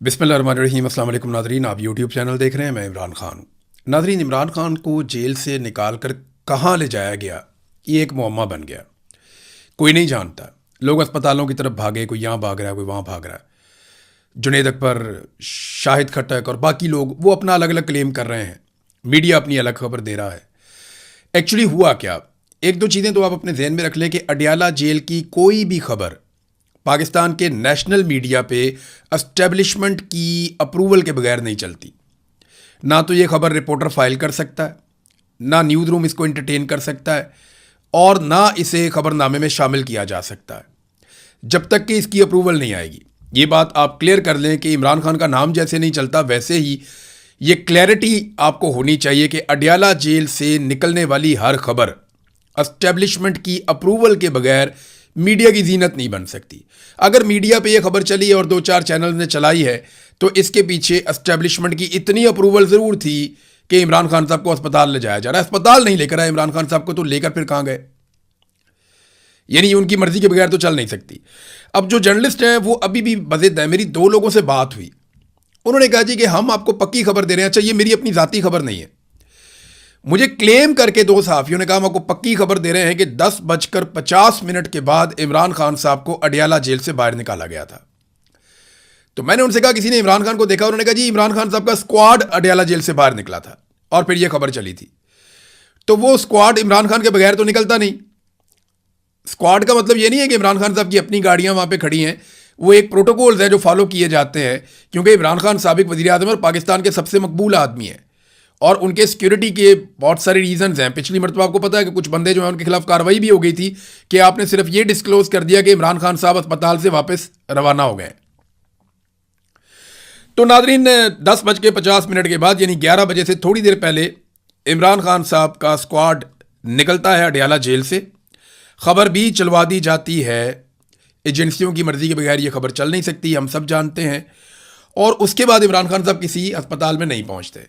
बिस्मिल्लाहिर्रहमानिर्रहीम। अस्सलाम वालेकुम नाज़रीन, आप यूट्यूब चैनल देख रहे हैं। मैं इमरान खान। नाज़रीन, इमरान खान को जेल से निकाल कर कहाँ ले जाया गया, ये एक मुअम्मा बन गया। कोई नहीं जानता। लोग अस्पतालों की तरफ भागे, कोई यहाँ भाग रहा है, कोई वहाँ भाग रहा है। जुनैद अकबर, शाहिद खट्टक और बाकी लोग वो अपना अलग अलग क्लेम कर रहे हैं। मीडिया अपनी अलग खबर दे रहा है। एक्चुअली हुआ क्या, एक दो चीज़ें तो आप अपने जहन में रख लें कि अडियाला जेल की कोई भी खबर पाकिस्तान के नेशनल मीडिया पे एस्टेब्लिशमेंट की अप्रूवल के बगैर नहीं चलती। ना तो ये खबर रिपोर्टर फाइल कर सकता है, ना न्यूज़ रूम इसको एंटरटेन कर सकता है, और ना इसे खबरनामे में शामिल किया जा सकता है जब तक कि इसकी अप्रूवल नहीं आएगी। ये बात आप क्लियर कर लें कि इमरान खान का नाम जैसे नहीं चलता, वैसे ही ये क्लैरिटी आपको होनी चाहिए कि अडियाला जेल से निकलने वाली हर खबर एस्टेब्लिशमेंट की अप्रूवल के बगैर मीडिया की जीनत नहीं बन सकती। अगर मीडिया पे ये खबर चली है और दो चार चैनल ने चलाई है तो इसके पीछे एस्टेब्लिशमेंट की इतनी अप्रूवल ज़रूर थी कि इमरान खान साहब को अस्पताल ले जाया जा रहा है। अस्पताल नहीं लेकर आए इमरान खान साहब को, तो लेकर फिर कहाँ गए? यानी उनकी मर्जी के बगैर तो चल नहीं सकती। अब जो जर्नलिस्ट हैं वो अभी भी बज़िद है। मेरी दो लोगों से बात हुई, उन्होंने कहा जी कि हम आपको पक्की खबर दे रहे हैं। अच्छा, ये मेरी अपनी ज़ाती खबर नहीं है। मुझे क्लेम करके दो सहाफ़ियों ने कहा हम आपको पक्की खबर दे रहे हैं कि 10:50 के बाद इमरान खान साहब को अडियाला जेल से बाहर निकाला गया था। तो मैंने उनसे कहा किसी ने इमरान खान को देखा? उन्होंने कहा जी इमरान खान साहब का स्क्वाड अडियाला जेल से बाहर निकला था और फिर यह खबर चली थी। तो वो स्क्वाड इमरान खान के बगैर तो निकलता नहीं। स्क्वाड का मतलब ये नहीं है कि इमरान खान साहब की अपनी गाड़ियां वहां पे खड़ी हैं। वो एक प्रोटोकॉल्स है जो फॉलो किए जाते हैं, क्योंकि इमरान खान साबिक वज़ीर आज़म और पाकिस्तान के सबसे मकबूल आदमी हैं और उनके सिक्योरिटी के बहुत सारे रीजंस हैं। पिछली मरतबा आपको पता है कि कुछ बंदे जो हैं उनके खिलाफ कार्रवाई भी हो गई थी कि आपने सिर्फ ये डिस्क्लोज कर दिया कि इमरान खान साहब अस्पताल से वापस रवाना हो गए। तो नाजरीन, 10:50 के बाद यानी 11 बजे से थोड़ी देर पहले इमरान खान साहब का स्क्वाड निकलता है अडियाला जेल से। खबर भी चलवा दी जाती है। एजेंसियों की मर्जी के बगैर ये खबर चल नहीं सकती, हम सब जानते हैं। और उसके बाद इमरान खान साहब किसी अस्पताल में नहीं पहुंचते।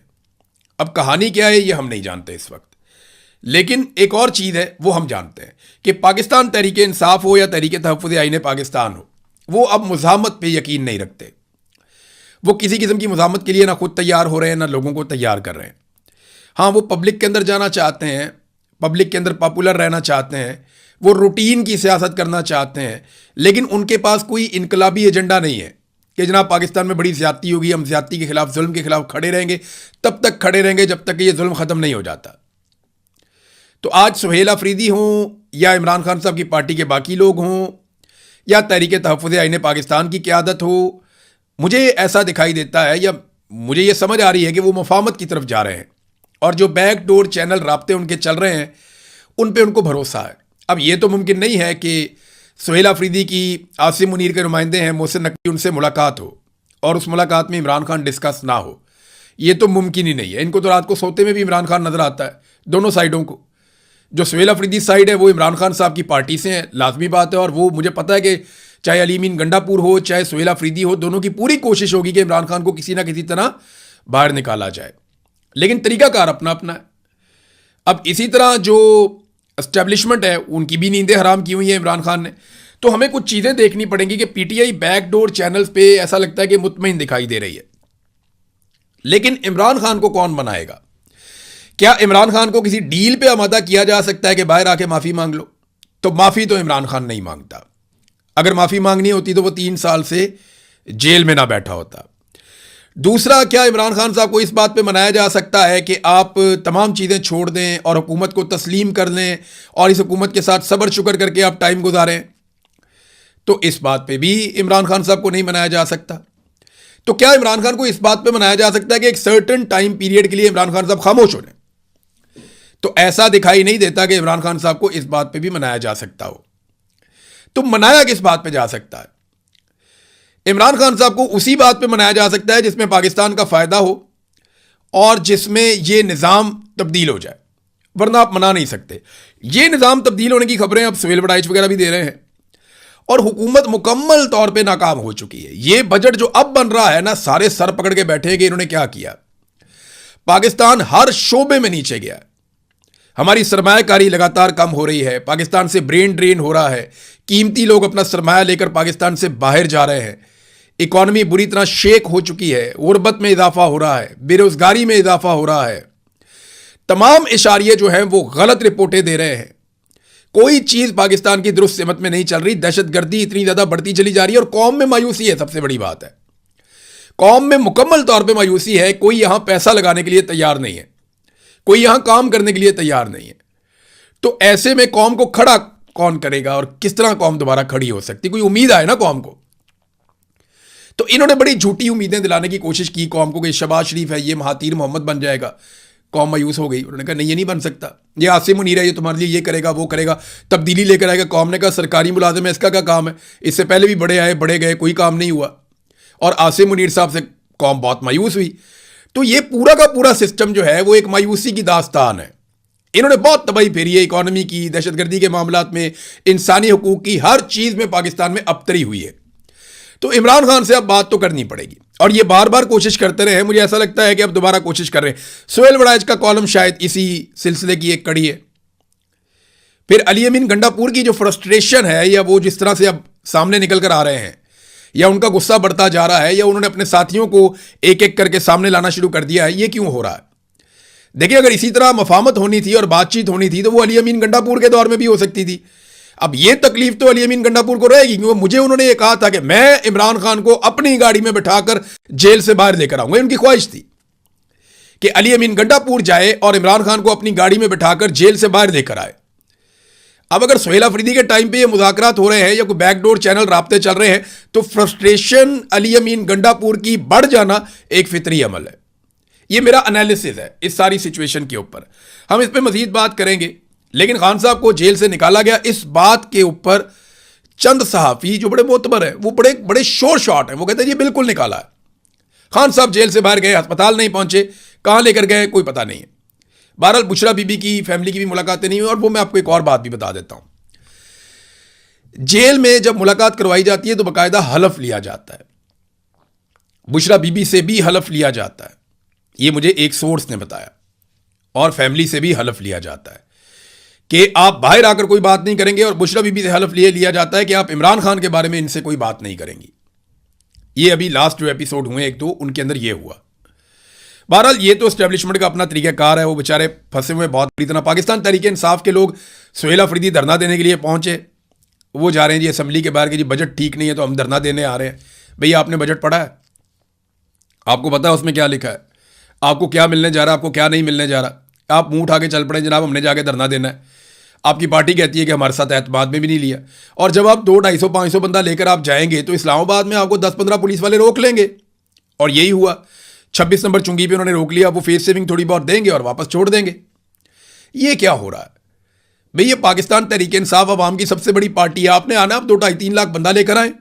अब कहानी क्या है ये हम नहीं जानते इस वक्त, लेकिन एक और चीज़ है वो हम जानते हैं कि पाकिस्तान तहरीक इंसाफ हो या तहरीक तहफ़्फ़ुज़ आईन पाकिस्तान हो, वो अब मुज़ाहमत पे यकीन नहीं रखते। वो किसी किस्म की मुज़ाहमत के लिए ना खुद तैयार हो रहे हैं ना लोगों को तैयार कर रहे हैं। हाँ, वो पब्लिक के अंदर जाना चाहते हैं, पब्लिक के अंदर पॉपुलर रहना चाहते हैं, वो रूटीन की सियासत करना चाहते हैं, लेकिन उनके पास कोई इनकलाबी एजेंडा नहीं है कि जनाब पाकिस्तान में बड़ी ज़्यादती होगी, हम ज़्यादती के खिलाफ, जुल्म के खिलाफ खड़े रहेंगे। तब तक खड़े रहेंगे जब तक कि ये जुल्म ख़त्म नहीं हो जाता। तो आज सुहेल अफरीदी हों या इमरान खान साहब की पार्टी के बाकी लोग हों या तहरीक तहफ़्फ़ुज़ आईन पाकिस्तान की क़यादत हो, मुझे ऐसा दिखाई देता है या मुझे ये समझ आ रही है कि वो मुफाहमत की तरफ जा रहे हैं और जो बैक डोर चैनल राब्ते उनके चल रहे हैं उन पर उनको भरोसा है। अब ये तो मुमकिन नहीं है कि सुहेल अफरीदी की आसिम मुनीर के नुमाइंदे हैं मोहसिन नकवी, उनसे मुलाकात हो और उस मुलाकात में इमरान खान डिस्कस ना हो। ये तो मुमकिन ही नहीं है। इनको तो रात को सोते में भी इमरान खान नजर आता है, दोनों साइडों को। जो सुहेल अफरीदी साइड है वो इमरान खान साहब की पार्टी से है, लाजमी बात है। और वो मुझे पता है कि चाहे अलीमीन गंडापुर हो चाहे सुहेल अफरीदी हो, दोनों की पूरी कोशिश होगी कि इमरान खान को किसी ना किसी तरह बाहर निकाला जाए, लेकिन तरीकाकार अपना अपना है। अब इसी तरह जो एस्टेब्लिशमेंट है उनकी भी नींदें हराम की हुई है इमरान खान ने। तो हमें कुछ चीज़ें देखनी पड़ेंगी कि पीटीआई बैकडोर चैनल्स पे ऐसा लगता है कि मुतमईन दिखाई दे रही है, लेकिन इमरान खान को कौन बनाएगा? क्या इमरान खान को किसी डील पे आमादा किया जा सकता है कि बाहर आके माफ़ी मांग लो? तो माफ़ी तो इमरान खान नहीं मांगता। अगर माफ़ी मांगनी होती तो वो 3 साल से जेल में ना बैठा होता। दूसरा, क्या इमरान खान साहब को इस बात पे मनाया जा सकता है कि आप तमाम चीज़ें छोड़ दें और हुकूमत को तस्लीम कर लें और इस हुकूमत के साथ सब्र शुक्र करके आप टाइम गुजारें? तो इस बात पे भी इमरान खान साहब को नहीं मनाया जा सकता। तो क्या इमरान खान को इस बात पे मनाया जा सकता है कि एक सर्टेन टाइम पीरियड के लिए इमरान खान साहब खामोश हो जाएं? तो ऐसा दिखाई नहीं देता कि इमरान खान साहब को इस बात पे भी मनाया जा सकता हो। तो मनाया किस बात पे जा सकता है? इमरान खान साहब को उसी बात पे मनाया जा सकता है जिसमें पाकिस्तान का फ़ायदा हो और जिसमें यह निज़ाम तब्दील हो जाए, वरना आप मना नहीं सकते। ये निज़ाम तब्दील होने की खबरें अब सुहेल बड़ाइच वगैरह भी दे रहे हैं और हुकूमत मुकम्मल तौर पे नाकाम हो चुकी है। ये बजट जो अब बन रहा है ना, सारे सर पकड़ के बैठे कि इन्होंने क्या किया। पाकिस्तान हर शोबे में नीचे गया है। हमारी सरमायाकारी लगातार कम हो रही है, पाकिस्तान से ब्रेन ड्रेन हो रहा है, कीमती लोग अपना सरमाया लेकर पाकिस्तान से बाहर जा रहे हैं। इकॉनमी बुरी तरह शेक हो चुकी है, गुर्बत में इजाफा हो रहा है, बेरोजगारी में इजाफा हो रहा है, तमाम इशारे जो हैं वो गलत रिपोर्टें दे रहे हैं। कोई चीज पाकिस्तान की दुरुस्त सिमत में नहीं चल रही, दहशतगर्दी इतनी ज्यादा बढ़ती चली जा रही है और कौम में मायूसी है। सबसे बड़ी बात है, कौम में मुकम्मल तौर पे मायूसी है। कोई यहां पैसा लगाने के लिए तैयार नहीं है, कोई यहां काम करने के लिए तैयार नहीं है। तो ऐसे में कौम को खड़ा कौन करेगा और किस तरह कौम दोबारा खड़ी हो सकती? कोई उम्मीद आए ना कौम को। तो इन्होंने बड़ी झूठी उम्मीदें दिलाने की कोशिश की कौम को कि शहबाज शरीफ है, ये महातीर मोहम्मद बन जाएगा। कौम मायूस हो गई। उन्होंने कहा नहीं, ये नहीं बन सकता, ये आसिम मुनीर है, ये तुम्हारे लिए ये करेगा वो करेगा, तब्दीली लेकर आएगा। कौम ने कहा सरकारी मुलाजिम है, इसका क्या काम है? इससे पहले भी बड़े आए बड़े गए, कोई काम नहीं हुआ। और आसिम मुनीर साहब से कौम बहुत मायूस हुई। तो ये पूरा का पूरा सिस्टम जो है वो एक मायूसी की दास्तान है। इन्होंने बहुत तबाही फेरी है इकॉनमी की, दहशतगर्दी के मामलात में, इंसानी हुकूक की, हर चीज में पाकिस्तान में अबतरी हुई है। तो इमरान खान से अब बात तो करनी पड़ेगी और ये बार बार कोशिश करते रहे। मुझे ऐसा लगता है कि अब दोबारा कोशिश कर रहे हैं। सोहेल वड़ाइच का कॉलम शायद इसी सिलसिले की एक कड़ी है। फिर अली अमीन गंडापुर की जो फ्रस्ट्रेशन है, या वो जिस तरह से अब सामने निकल कर आ रहे हैं, या उनका गुस्सा बढ़ता जा रहा है, या उन्होंने अपने साथियों को एक एक करके सामने लाना शुरू कर दिया है, ये क्यों हो रहा है? देखिए, अगर इसी तरह मफाहमत होनी थी और बातचीत होनी थी तो वो अली अमीन गंडापुर के दौर में भी हो सकती थी। अब ये तकलीफ तो अली अमीन गंडापुर को रहेगी, क्योंकि मुझे उन्होंने ये कहा था कि मैं इमरान खान को अपनी गाड़ी में बिठाकर जेल से बाहर लेकर आऊंगा। उनकी ख्वाहिश थी कि अली अमीन गंडापुर जाए और इमरान खान को अपनी गाड़ी में बिठाकर जेल से बाहर लेकर आए। अब अगर सुहेल अफरीदी के टाइम पे ये मुज़ाकरात हो रहे हैं या कोई बैकडोर चैनल राब्ते चल रहे हैं, तो फ्रस्ट्रेशन अली अमीन गंडापुर की बढ़ जाना एक फितरी अमल है। ये मेरा एनालिसिस है इस सारी सिचुएशन के ऊपर। हम इस पर मजीद बात करेंगे। लेकिन खान साहब को जेल से निकाला गया, इस बात के ऊपर चंद सहाफ़ी जो बड़े मोतबर हैं, वो बड़े बड़े शोर शॉट हैं, वो कहते हैं ये बिल्कुल निकाला है। खान साहब जेल से बाहर गए, अस्पताल नहीं पहुंचे, कहां लेकर गए कोई पता नहीं है। बहरहाल बुशरा बीबी की फैमिली की भी मुलाकातें नहीं हुई। और वो मैं आपको एक और बात भी बता देता हूं, जेल में जब मुलाकात करवाई जाती है तो बाकायदा हलफ लिया जाता है। बुशरा बीबी से भी हलफ लिया जाता है, ये मुझे एक सोर्स ने बताया। और फैमिली से भी हलफ लिया जाता है कि आप बाहर आकर कोई बात नहीं करेंगे। और बुशरा बीबी से हलफ लिया जाता है कि आप इमरान खान के बारे में इनसे कोई बात नहीं करेंगी। ये अभी लास्ट जो एपिसोड हुए एक दो, उनके अंदर ये हुआ। बहरहाल ये तो एस्टेब्लिशमेंट का अपना तरीक़ाकार है, वो बेचारे फंसे हुए बहुत बुरी तरह। पाकिस्तान तहरीक इंसाफ के लोग सोहेल अफरीदी धरना देने के लिए पहुंचे, वो जा रहे हैं जी असम्बली के बाहर कि जी बजट ठीक नहीं है तो हम धरना देने आ रहे हैं। भैया आपने बजट पढ़ा है? आपको पता है उसमें क्या लिखा है? आपको क्या मिलने जा रहा है, आपको क्या नहीं मिलने जा रहा? आप मुंह उठा के चल पड़े जनाब हमने जाके धरना देना है। आपकी पार्टी कहती है कि हमारे साथ एतमाद में भी नहीं लिया। और जब आप 200, 250, 500 बंदा लेकर आप जाएंगे तो इस्लामाबाद में आपको 10-15 पुलिस वाले रोक लेंगे। और यही हुआ। 26 नंबर चुंगी पे उन्होंने रोक लिया। वो फेस सेविंग थोड़ी बहुत देंगे और वापस छोड़ देंगे। ये क्या हो रहा है भाई? ये पाकिस्तान तहरीक इंसाफ अवाम की सबसे बड़ी पार्टी है। आपने आना, आप 2, 2.5, 3 लाख बंदा लेकर आए।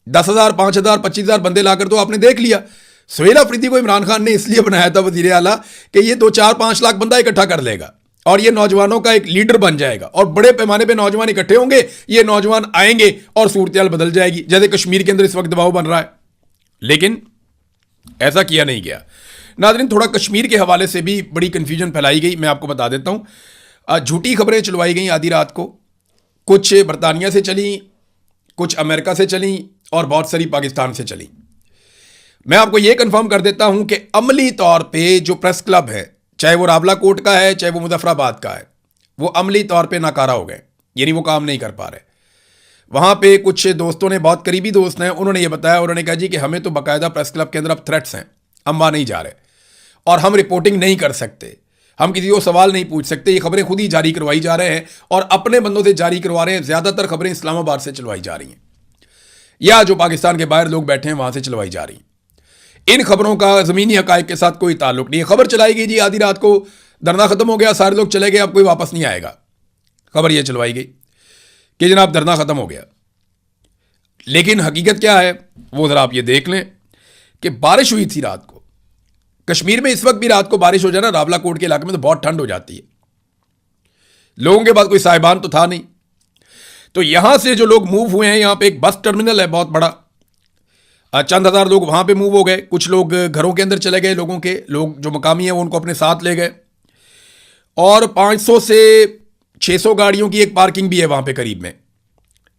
10,000, 5,000, 25,000 बंदे लाकर तो आपने देख लिया। सोहेल अफरीदी को इमरान खान ने इसलिए बनाया था वजीर आला कि ये 2, 4, 5 लाख बंदा इकट्ठा कर लेगा और ये नौजवानों का एक लीडर बन जाएगा और बड़े पैमाने पे नौजवान इकट्ठे होंगे। ये नौजवान आएंगे और सूरत बदल जाएगी, जैसे कश्मीर के अंदर इस वक्त दबाव बन रहा है। लेकिन ऐसा किया नहीं गया। नाज़रीन, थोड़ा कश्मीर के हवाले से भी बड़ी कंफ्यूजन फैलाई गई, मैं आपको बता देता हूं। झूठी खबरें चलवाई गई आधी रात को। कुछ बरतानिया से चली, कुछ अमेरिका से चली और बहुत सारी पाकिस्तान से चली। मैं आपको यह कंफर्म कर देता हूं कि अमली तौर पे जो प्रेस क्लब है, चाहे वो रावला कोट का है चाहे वो मुजफ्फराबाद का है, वो अमली तौर पे नाकारा हो गए, यानी वो काम नहीं कर पा रहे। वहां पे कुछ दोस्तों ने, बहुत करीबी दोस्त हैं, उन्होंने ये बताया, उन्होंने कहा जी कि हमें तो बाकायदा प्रेस क्लब के अंदर अब थ्रेट्स हैं, हम वहां नहीं जा रहे और हम रिपोर्टिंग नहीं कर सकते, हम किसी को सवाल नहीं पूछ सकते। ये खबरें खुद ही जारी करवाई जा रहे हैं और अपने बंदों से जारी करवा रहे हैं। ज्यादातर खबरें इस्लामाबाद से चलवाई जा रही हैं या जो पाकिस्तान के बाहर लोग बैठे हैं वहां से चलवाई जा रही हैं। इन खबरों का ज़मीनी हकायक के साथ कोई ताल्लुक नहीं है। खबर चलाई गई जी आधी रात को, धरना खत्म हो गया, सारे लोग चले गए, अब कोई वापस नहीं आएगा। खबर यह चलवाई गई कि जनाब धरना खत्म हो गया। लेकिन हकीकत क्या है वो ज़रा आप ये देख लें कि बारिश हुई थी रात को। कश्मीर में इस वक्त भी रात को बारिश हो जाए ना, रावलाकोट के इलाके में, तो बहुत ठंड हो जाती है। लोगों के पास कोई साहिबान तो था नहीं। तो यहां से जो लोग मूव हुए हैं, यहां पे एक बस टर्मिनल है बहुत बड़ा, चंद हज़ार लोग वहां पे मूव हो गए। कुछ लोग घरों के अंदर चले गए, लोगों के लोग जो मकामी हैं वो उनको अपने साथ ले गए। और 500 से 600 गाड़ियों की एक पार्किंग भी है वहां पे करीब में।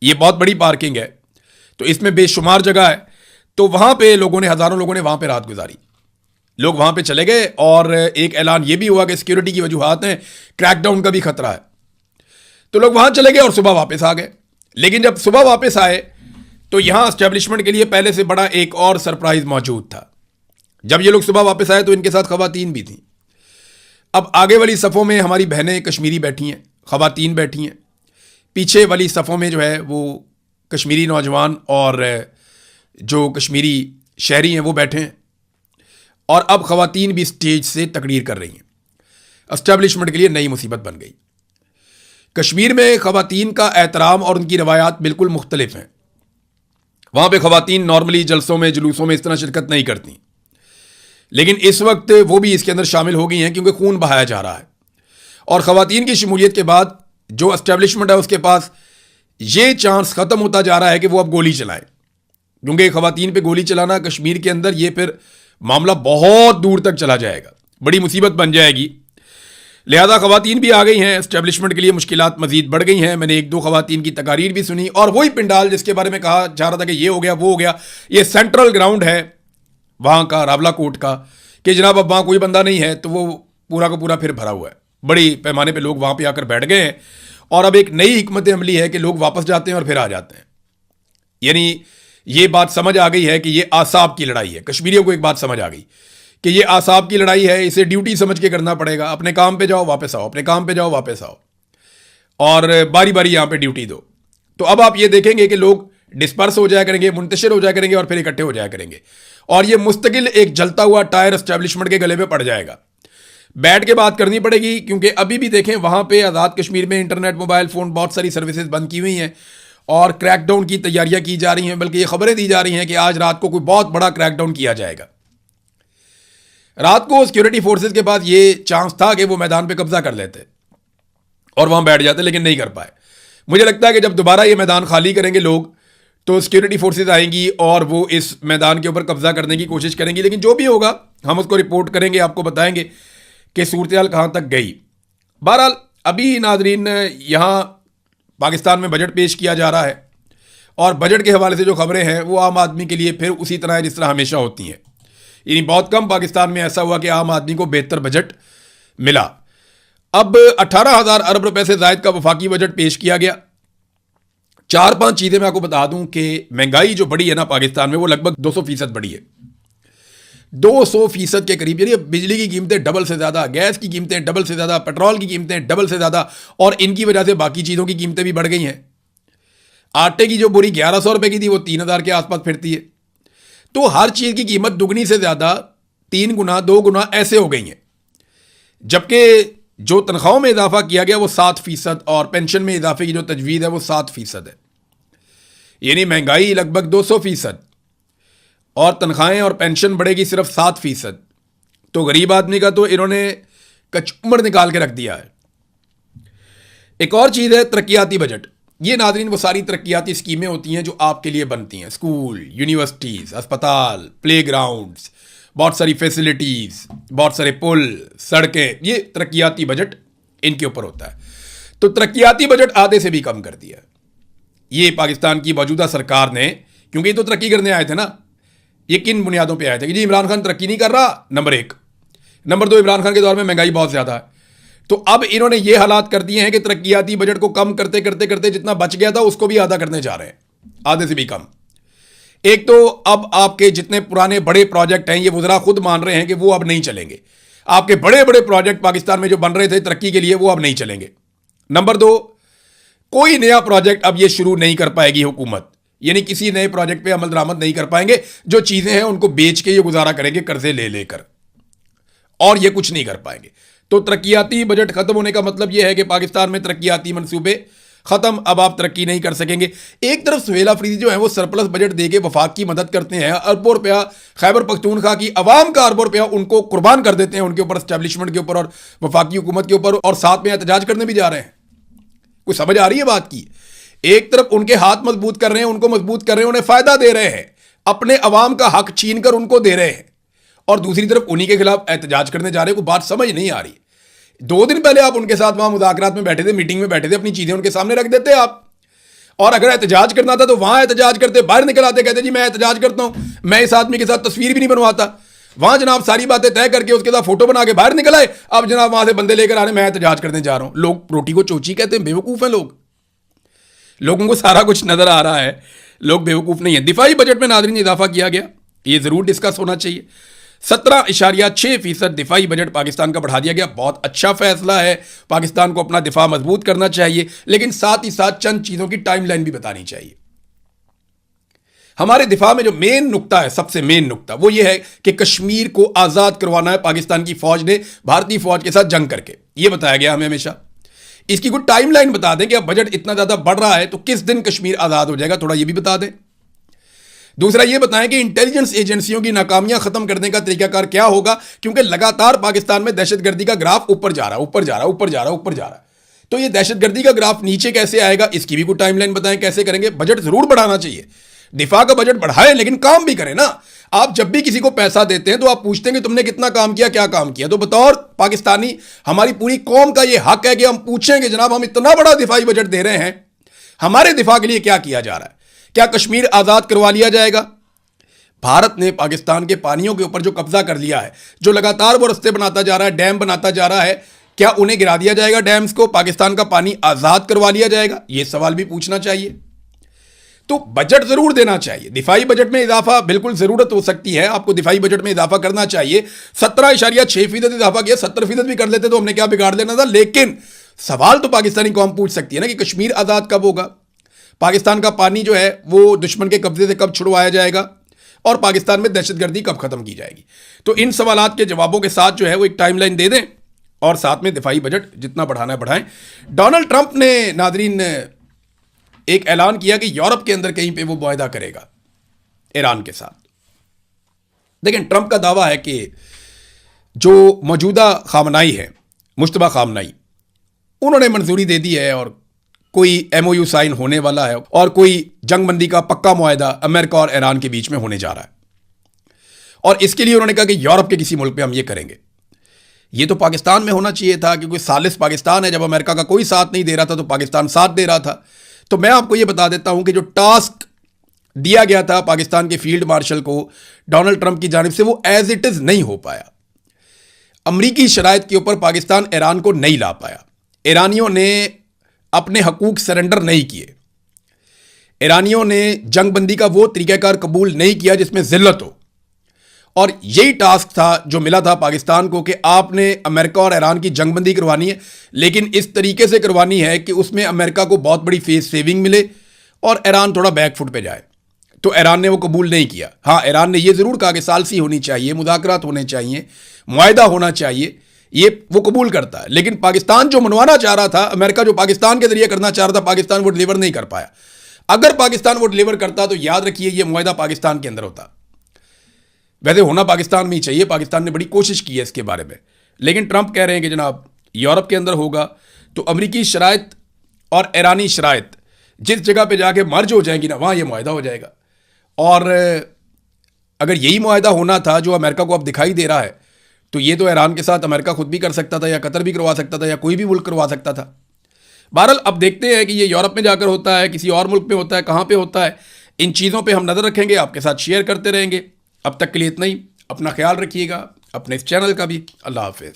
ये बहुत बड़ी पार्किंग है। तो इसमें बेशुमार जगह है। तो वहां पे हजारों लोगों ने वहां पे रात गुजारी। लोग वहां पे चले गए और एक ऐलान ये भी हुआ कि सिक्योरिटी की वजूहात हैं, क्रैकडाउन का भी खतरा है। तो लोग वहां चले गए और सुबह वापस आ गए। लेकिन जब सुबह वापस आए तो यहां एस्टेब्लिशमेंट के लिए पहले से बड़ा एक और सरप्राइज मौजूद था। जब ये लोग सुबह वापस आए तो इनके साथ खवातीन भी थी। अब आगे वाली सफ़ों में हमारी बहनें कश्मीरी बैठी हैं, खवातीन बैठी हैं। पीछे वाली सफ़ों में जो है वो कश्मीरी नौजवान और जो कश्मीरी शहरी हैं वो बैठे हैं। और अब खवातीन भी स्टेज से तकरीर कर रही हैं। एस्टेब्लिशमेंट के लिए नई मुसीबत बन गई। कश्मीर में खवातीन का एहतराम और उनकी रवायात बिल्कुल मुख्तलिफ हैं। वहां पे खवातीन नॉर्मली जलसों में, जुलूसों में इस तरह शिरकत नहीं करती, लेकिन इस वक्त वो भी इसके अंदर शामिल हो गई हैं क्योंकि खून बहाया जा रहा है। और खवातीन की शमूलियत के बाद जो एस्टेब्लिशमेंट है उसके पास ये चांस ख़त्म होता जा रहा है कि वो अब गोली चलाए, क्योंकि खवातीन पे गोली चलाना कश्मीर के अंदर ये फिर मामला बहुत दूर तक चला जाएगा, बड़ी मुसीबत बन जाएगी। लिहाजा खवातीन भी आ गई हैं। एस्टेब्लिशमेंट के लिए मुश्किलात मजीद बढ़ गई हैं। मैंने एक दो खवातीन की तकारीर भी सुनी और वही पिंडाल जिसके बारे में कहा जा रहा था कि ये हो गया वो हो गया, ये सेंट्रल ग्राउंड है वहाँ का, रावला कोट का, कि जनाब अब वहाँ कोई बंदा नहीं है, तो वो पूरा का पूरा फिर भरा हुआ है। बड़ी पैमाने पर लोग वहाँ पर आकर बैठ गए हैं और अब एक नई हिकमत अमली है कि लोग वापस जाते हैं और फिर आ जाते हैं। यानी ये बात समझ आ गई है कि ये आसाब की लड़ाई है। कश्मीरियों को एक बात समझ आ गई कि ये आसाब की लड़ाई है, इसे ड्यूटी समझ के करना पड़ेगा। अपने काम पे जाओ वापस आओ, अपने काम पे जाओ वापस आओ, और बारी बारी यहां पे ड्यूटी दो। तो अब आप ये देखेंगे कि लोग डिस्पर्स हो जाया करेंगे, मुंतशिर हो जाया करेंगे और फिर इकट्ठे हो जाया करेंगे, और ये मुस्तकिल एक जलता हुआ टायर एस्टेब्लिशमेंट के गले पे पड़ जाएगा। बैठ के बात करनी पड़ेगी, क्योंकि अभी भी देखें वहां पे आज़ाद कश्मीर में इंटरनेट, मोबाइल फ़ोन, बहुत सारी सर्विसेज बंद की हुई हैं और क्रैकडाउन की तैयारियां की जा रही हैं। बल्कि ये खबरें दी जा रही हैं कि आज रात को कोई बहुत बड़ा क्रैकडाउन किया जाएगा। रात को सिक्योरिटी फोर्सेस के पास ये चांस था कि वो मैदान पे कब्जा कर लेते और वहां बैठ जाते, लेकिन नहीं कर पाए। मुझे लगता है कि जब दोबारा ये मैदान खाली करेंगे लोग, तो सिक्योरिटी फोर्सेस आएंगी और वो इस मैदान के ऊपर कब्जा करने की कोशिश करेंगी। लेकिन जो भी होगा हम उसको रिपोर्ट करेंगे, आपको बताएंगे कि सूरत हाल कहां तक गई। बहरहाल अभी नाजरीन यहां पाकिस्तान में बजट पेश किया जा रहा है और बजट के हवाले से जो खबरें हैं वो आम आदमी के लिए फिर उसी तरह है जिस तरह हमेशा होती हैं। यानी बहुत कम पाकिस्तान में ऐसा हुआ कि आम आदमी को बेहतर बजट मिला। अब 18,000 अरब रुपए से जायद का वफाकी बजट पेश किया गया। 4-5 चीज़ें मैं आपको बता दूं कि महंगाई जो बढ़ी है ना पाकिस्तान में, वो लगभग 200% बढ़ी है। 200% के करीब। यानी बिजली की कीमतें डबल से ज़्यादा, गैस की कीमतें डबल से ज़्यादा, पेट्रोल की कीमतें डबल से ज़्यादा, और इनकी वजह से बाकी चीज़ों की कीमतें भी बढ़ गई हैं। आटे की जो बोरी 1100 रुपए की थी वो 3,000 के आसपास फिरती है। तो हर चीज़ की कीमत दुगनी से ज़्यादा, 3 गुना 2 गुना ऐसे हो गई हैं। जबकि जो तनख्वाहों में इजाफा किया गया वो 7% और पेंशन में इजाफे की जो तजवीज़ है वो 7% है। यानी महंगाई लगभग 200% और तनख्वाहें और पेंशन बढ़ेगी सिर्फ 7%। तो गरीब आदमी का तो इन्होंने कचूमर निकाल के रख दिया है। एक और चीज़ है तरक्याती बजट। ये नाज़रीन वो सारी तरक्याती स्कीमें होती हैं जो आपके लिए बनती हैं। स्कूल, यूनिवर्सिटीज़, अस्पताल, प्ले ग्राउंड्स, बहुत सारी फैसिलिटीज़, बहुत सारे पुल, सड़कें, ये तरक्याती बजट इनके ऊपर होता है। तो तरक्याती बजट आधे से भी कम कर दिया। ये पाकिस्तान की मौजूदा सरकार ने, क्योंकि ये तो तरक्की करने आए थे ना, ये किन बुनियादों पे आए थे कि जी इमरान खान तरक्की नहीं कर रहा, नंबर 1। नंबर 2, इमरान खान के दौर में महंगाई बहुत ज़्यादा है। तो अब इन्होंने ये हालात कर दिए हैं कि तरक्याती बजट को कम करते करते करते जितना बच गया था उसको भी आधा करने जा रहे हैं, आधे से भी कम। एक तो अब आपके जितने पुराने बड़े प्रोजेक्ट हैं, ये वज़रा खुद मान रहे हैं कि वो अब नहीं चलेंगे। आपके बड़े बड़े प्रोजेक्ट पाकिस्तान में जो बन रहे थे तरक्की के लिए, वो अब नहीं चलेंगे। नंबर 2, कोई नया प्रोजेक्ट अब ये शुरू नहीं कर पाएगी हुकूमत। यानी किसी नए प्रोजेक्ट पे अमल दरामद नहीं कर पाएंगे। जो चीज़ें हैं उनको बेच के ये गुजारा करेंगे कर्जे ले लेकर, और ये कुछ नहीं कर पाएंगे। तो तरक्याती बजट खत्म होने का मतलब यह है कि पाकिस्तान में तरक्याती मंसूबे खत्म। अब आप तरक्की नहीं कर सकेंगे। एक तरफ सुहेल अफरीदी जो है वो सरप्लस बजट देके वफाक की मदद करते हैं, अरबों रुपया खैबर पख्तूनख्वा की अवाम का अरबों रुपया उनको कुर्बान कर देते हैं, उनके ऊपर, एस्टेब्लिशमेंट के ऊपर और वफाकी हुकूमत के ऊपर, और साथ में एहतजाज करने भी जा रहे हैं। कुछ समझ आ रही है बात की? एक तरफ उनके हाथ मजबूत कर रहे हैं, उनको मजबूत कर रहे हैं, उन्हें फायदा दे रहे हैं, अपने अवाम का हक छीन कर उनको दे रहे हैं, और दूसरी तरफ उन्हीं के खिलाफ एहतजाज करने जा रहे हैं। कोई बात समझ नहीं आ रही। 2 दिन पहले आप उनके साथ वहां मुज़ाकरात में बैठे थे, मीटिंग में बैठे थे, अपनी चीजें उनके सामने रख देते आप। और अगर एहतजाज करना था तो वहां एहतजाज करते, बाहर निकल आते, कहते जी मैं एहतजाज करता हूं, मैं इस आदमी के साथ तस्वीर भी नहीं बनवाता। वहां जनाब सारी बातें तय करके उसके साथ फोटो बना के बाहर निकल आए, अब जनाब वहां से बंदे लेकर आ रहे, मैं एहतजाज करने जा रहा हूं। लोग रोटी को चोची कहते हैं, बेवकूफ हैं लोग, लोगों को सारा कुछ नजर आ रहा है, लोग बेवकूफ नहीं है। दिफाई बजट में नाज़रीन इजाफा किया गया, ये जरूर डिस्कस होना चाहिए। 17.6% दिफाई बजट पाकिस्तान का बढ़ा दिया गया, बहुत अच्छा फैसला है। पाकिस्तान को अपना दिफा मजबूत करना चाहिए, लेकिन साथ ही साथ चंद चीजों की टाइमलाइन भी बतानी चाहिए। हमारे दिफा में जो मेन नुक्ता है, सबसे मेन नुक्ता वो ये है कि कश्मीर को आजाद करवाना है पाकिस्तान की फौज ने भारतीय फौज के साथ जंग करके, ये बताया गया हमें हमेशा। इसकी कोई टाइमलाइन बता दें कि अब बजट इतना ज्यादा बढ़ रहा है तो किस दिन कश्मीर आजाद हो जाएगा, थोड़ा ये भी बता दें। दूसरा ये बताएं कि इंटेलिजेंस एजेंसियों की नाकामियां खत्म करने का तरीकाकार क्या होगा, क्योंकि लगातार पाकिस्तान में दहशतगर्दी का ग्राफ ऊपर जा रहा है, ऊपर जा रहा है, ऊपर जा रहा है, ऊपर जा रहा है। तो ये दहशतगर्दी का ग्राफ नीचे कैसे आएगा, इसकी भी कोई टाइमलाइन बताएं, कैसे करेंगे। बजट जरूर बढ़ाना चाहिए, दिफा का बजट बढ़ाएं, लेकिन काम भी करें ना। आप जब भी किसी को पैसा देते हैं तो आप पूछते हैं कि तुमने कितना काम किया, क्या काम किया। तो बतौर पाकिस्तानी हमारी पूरी कौम का यह हक है कि हम पूछें कि जनाब हम इतना बड़ा दिफाई बजट दे रहे हैं, हमारे दिफा के लिए क्या किया जा रहा है, क्या कश्मीर आजाद करवा लिया जाएगा। भारत ने पाकिस्तान के पानियों के ऊपर जो कब्जा कर लिया है, जो लगातार वो रस्ते बनाता जा रहा है, डैम बनाता जा रहा है, क्या उन्हें गिरा दिया जाएगा डैम्स को, पाकिस्तान का पानी आजाद करवा लिया जाएगा, यह सवाल भी पूछना चाहिए। तो बजट जरूर देना चाहिए, दिफाई बजट में इजाफा बिल्कुल जरूरत हो सकती है, आपको दिफाई बजट में इजाफा करना चाहिए। 17.6% इजाफा किया, 70% भी कर लेते तो हमने क्या बिगाड़ लेना था। लेकिन सवाल तो पाकिस्तानी कौम पूछ सकती है ना कि कश्मीर आजाद कब होगा, पाकिस्तान का पानी जो है वो दुश्मन के कब्जे से कब छुड़वाया जाएगा, और पाकिस्तान में दहशतगर्दी कब खत्म की जाएगी। तो इन सवालात के जवाबों के साथ जो है वो एक टाइमलाइन दे दें, और साथ में दिफाई बजट जितना बढ़ाना है बढ़ाएं। डोनाल्ड ट्रंप ने नाजरीन एक ऐलान किया कि यूरोप के अंदर कहीं पे वो मुआहदा करेगा ईरान के साथ। लेकिन ट्रंप का दावा है कि जो मौजूदा खामनाई है, मुश्तबा खामनाई, उन्होंने मंजूरी दे दी है और कोई एमओयू साइन होने वाला है और कोई जंगबंदी का पक्का मुआहदा अमेरिका और ईरान के बीच में होने जा रहा है। और इसके लिए उन्होंने कहा कि यूरोप के किसी मुल्क पे हम ये करेंगे। ये तो पाकिस्तान में होना चाहिए था, क्योंकि सालिस पाकिस्तान है, जब अमेरिका का कोई साथ नहीं दे रहा था तो पाकिस्तान साथ दे रहा था। तो मैं आपको ये बता देता हूं कि जो टास्क दिया गया था पाकिस्तान के फील्ड मार्शल को डोनाल्ड ट्रंप की जानिब से, वो एज इट इज नहीं हो पाया। अमरीकी शराइत के ऊपर पाकिस्तान ईरान को नहीं ला पाया, ईरानियों ने अपने हकूक सरेंडर नहीं किए, ईरानियों ने जंगबंदी का वो तरीकाकार कबूल नहीं किया जिसमें जिल्लत हो। और यही टास्क था जो मिला था पाकिस्तान को कि आपने अमेरिका और ईरान की जंगबंदी करवानी है, लेकिन इस तरीके से करवानी है कि उसमें अमेरिका को बहुत बड़ी फेस सेविंग मिले और ईरान थोड़ा बैक फुट पे जाए। तो ईरान ने वो कबूल नहीं किया। हाँ, ईरान ने ये ज़रूर कहा कि सालसी होनी चाहिए, मुज़ाकरात होने चाहिए, मुआहदा होना चाहिए, ये वो कबूल करता है। लेकिन पाकिस्तान जो मनवाना चाह रहा था, अमेरिका जो पाकिस्तान के जरिए करना चाह रहा था, पाकिस्तान वो डिलीवर नहीं कर पाया। अगर पाकिस्तान वो डिलीवर करता तो याद रखिए ये मुआहदा पाकिस्तान के अंदर होता। वैसे होना पाकिस्तान में ही चाहिए, पाकिस्तान ने बड़ी कोशिश की है इसके बारे में, लेकिन ट्रंप कह रहे हैं कि जनाब यूरोप के अंदर होगा। तो अमरीकी शराइत और ईरानी शराइत जिस जगह पे जाके मर्ज हो जाएंगी ना, वहाँ ये मुआहदा हो जाएगा। और अगर यही मुआहदा होना था जो अमेरिका को अब दिखाई दे रहा है, तो ये तो ईरान के साथ अमेरिका खुद भी कर सकता था, या कतर भी करवा सकता था, या कोई भी मुल्क करवा सकता था। बहरहाल अब देखते हैं कि ये यूरोप में जाकर होता है, किसी और मुल्क में होता है, कहाँ पे होता है। इन चीज़ों पे हम नज़र रखेंगे, आपके साथ शेयर करते रहेंगे। अब तक के लिए इतना ही, अपना ख्याल रखिएगा, अपने इस चैनल का भी। अल्लाह हाफिज़।